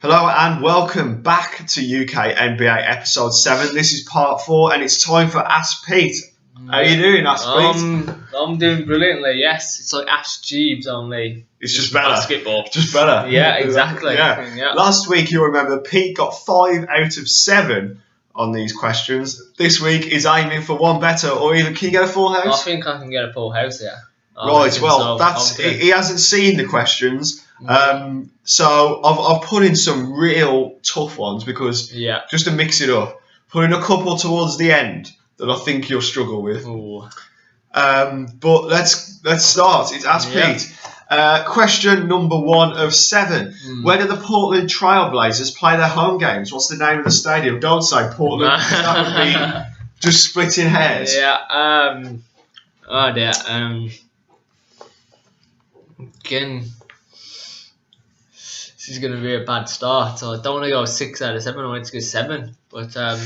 Hello and welcome back to UK NBA episode 7. This is part 4 and it's time for Ask Pete. How are you doing, Ask Pete? I'm doing brilliantly, yes. It's like Ask Jeeves only. It's just better. Basketball. Just better. Yeah, exactly. Yeah. Last week, you'll remember, Pete got 5 out of 7 on these questions. This week, he's aiming for one better, or even can you get a full house? I think I can get a full house, yeah. Right, well, he hasn't seen the questions. So I've put in some real tough ones because just to mix it up, put in a couple towards the end that I think you'll struggle with. But let's start. It's Ask Pete. Question number 1 of 7. Where do the Portland Trail Blazers play their home games? What's the name of the stadium? Don't say Portland. That would be just splitting hairs. Yeah. Oh dear. Again, this is going to be a bad start. So I don't want to go 6 out of 7. I want to go 7. But I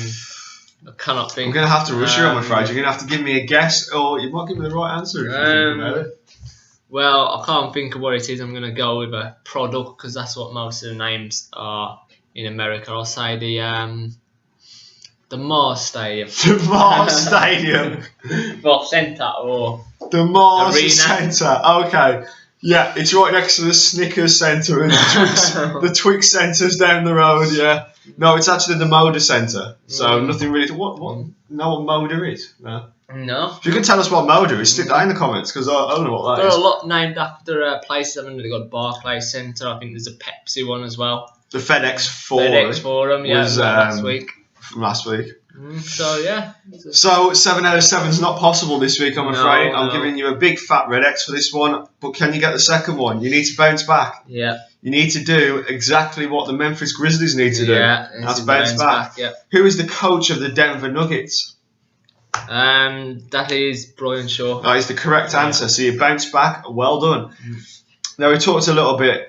cannot think. I'm going to have to rush you, I'm afraid. You're going to have to give me a guess, or you might give me the right answer if you think about it. Well, I can't think of what it is. I'm going to go with a product because that's what most of the names are in America. I'll say the Mars Stadium. The Mars Stadium. Well, Centre or the Mars Arena. Centre. Okay. Yeah, it's right next to the Snickers Centre and the Twix Centre's down the road. Yeah. No, it's actually the Moda Centre. So nothing really. What? Know what Moda is? No. No. If you can tell us what Moda is, stick that in the comments because I don't know what that is. There are a lot named after places. I mean, they've got Barclays Centre. I think there's a Pepsi one as well. The FedEx Forum. Yeah, was last week. From last week. So yeah. So 7 out of 7 is not possible this week, I'm afraid. I'm giving you a big fat red X for this one. But can you get the second one? You need to bounce back. Yeah. You need to do exactly what the Memphis Grizzlies need to do. Yeah. That's bounce back. Yeah. Who is the coach of the Denver Nuggets? That is Brian Shaw. That is the correct answer. So you bounce back. Well done. Now we talked a little bit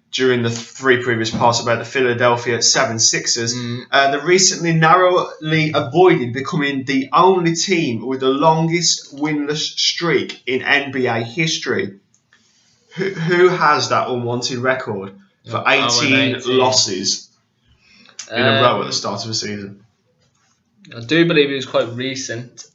during the 3 previous parts about the Philadelphia 76ers. They recently narrowly avoided becoming the only team with the longest winless streak in NBA history. Who has that unwanted record for 18 losses in a row at the start of the season? I do believe it was quite recent.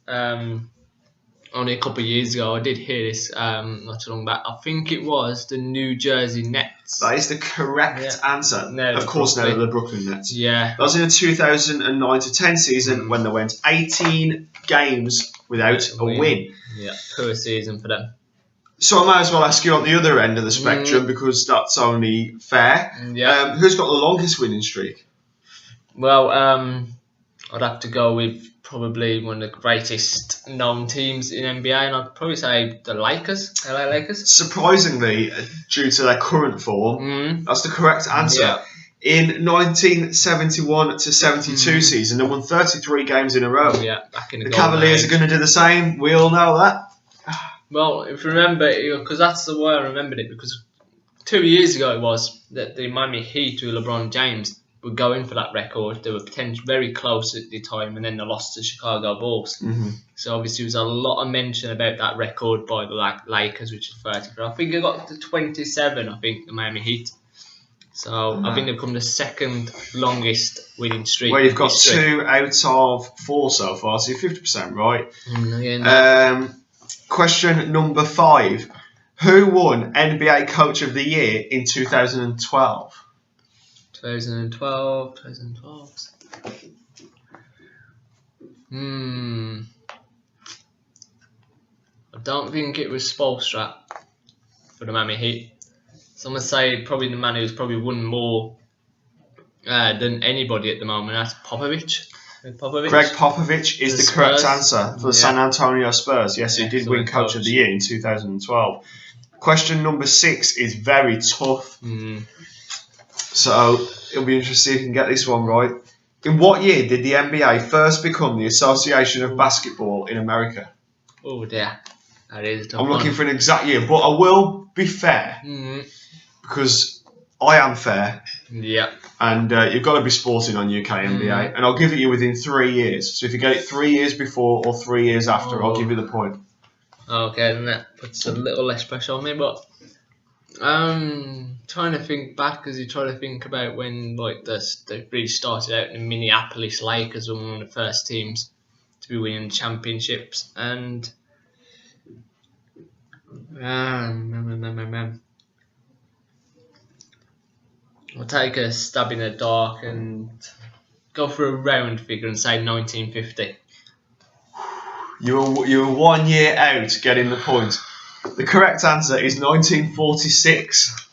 Only a couple of years ago, I did hear this not too long back. I think it was the New Jersey Nets. That is the correct answer. No, of course, now the Brooklyn Nets. Yeah. That was in the 2009-10 season when they went 18 games without a win. Yeah, poor season for them. So I might as well ask you on the other end of the spectrum because that's only fair. Yeah. Who's got the longest winning streak? Well, I'd have to go with probably one of the greatest known teams in NBA, and I'd probably say the Lakers, LA Lakers. Surprisingly, due to their current form, that's the correct answer. Yeah. In 1971-72 season, they won 33 games in a row. Yeah, back in the Cavaliers are going to do the same. We all know that. Well, if you remember, because that's the way I remembered it, because 2 years ago it was that the Miami Heat with LeBron James were going for that record. They were potentially very close at the time, and then they lost to Chicago Bulls. So obviously there was a lot of mention about that record by the Lakers, which is 33. I think they got to 27, I think, the Miami Heat. So I think they've become the second longest winning streak. Well, you've got 2 out of 4 so far, so you're 50% right. Question number 5. Who won NBA Coach of the Year in 2012? 2012. I don't think it was Spoelstra for the Miami Heat. So I'm going to say probably the man who's probably won more than anybody at the moment. That's Popovich. Greg Popovich is the correct answer for the San Antonio Spurs. Yes, he did win Coach of the Year in 2012. Question number 6 is very tough. So it'll be interesting if you can get this one right. In what year did the NBA first become the Association of Basketball in America? Oh dear. That is a tough I'm looking for an exact year, but I will be fair. Because I am fair. Yeah. And you've got to be sporting on UK NBA. And I'll give it you within 3 years. So if you get it 3 years before or 3 years after, I'll give you the point. Okay, then that puts a little less pressure on me, but Trying to think back as you try to think about when like they really started out in Minneapolis Lakers were one of the first teams to be winning championships, and I'll take a stab in the dark and go for a round figure and say 1950. You were 1 year out getting the point. The correct answer is 1946.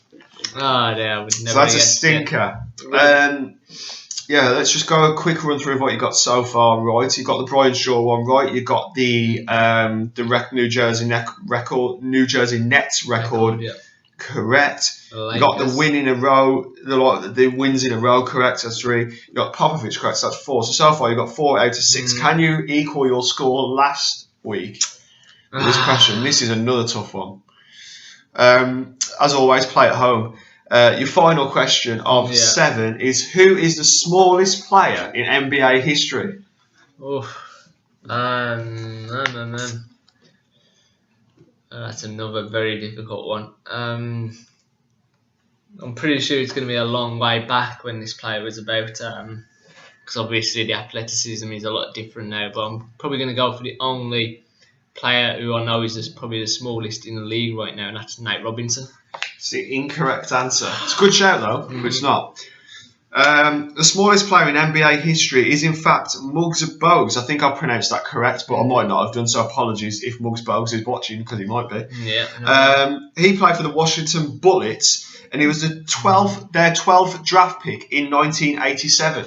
Oh, yeah, I would never. So that's a stinker. Yeah, let's just go a quick run through of what you got so far. Right, you got the Brian Shaw one right. You got the New Jersey Nets record. Yeah. Correct. You got the win in a row, the wins in a row, correct, that's 3. You got Popovich, correct, that's 4. So far you got 4 out of 6. Can you equal your score last week? With this question, this is another tough one. As always, play at home. Your final question of 7 is: who is the smallest player in NBA history? That's another very difficult one. I'm pretty sure it's going to be a long way back when this player was about, because obviously the athleticism is a lot different now, but I'm probably going to go for the only player who I know is probably the smallest in the league right now, and that's Nate Robinson. It's the incorrect answer. It's a good shout though, but it's not. The smallest player in NBA history is in fact Muggs Bogues. I think I pronounced that correct, but I might not have done, so apologies if Muggs Bogues is watching, because he might be. Yeah. He played for the Washington Bullets, and he was their 12th draft pick in 1987.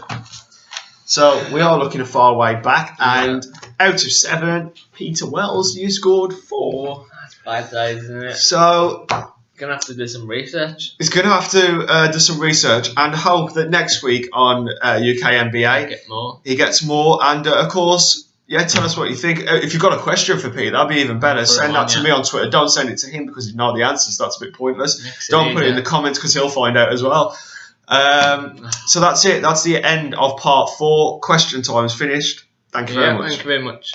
So we are looking a far way back, and out of 7, Peter Wells, you scored 4. That's 5 days, isn't it? So gonna have to do some research. He's gonna have to do some research and hope that next week on UK NBA he gets more. And of course, tell us what you think. If you've got a question for Pete, that'd be even better. Send that to me on Twitter. Don't send it to him because you know the answers. That's a bit pointless. Don't put it in the comments because he'll find out as well. So that's it. That's the end of part 4. Question time's finished. Thank you very much. Thank you very much.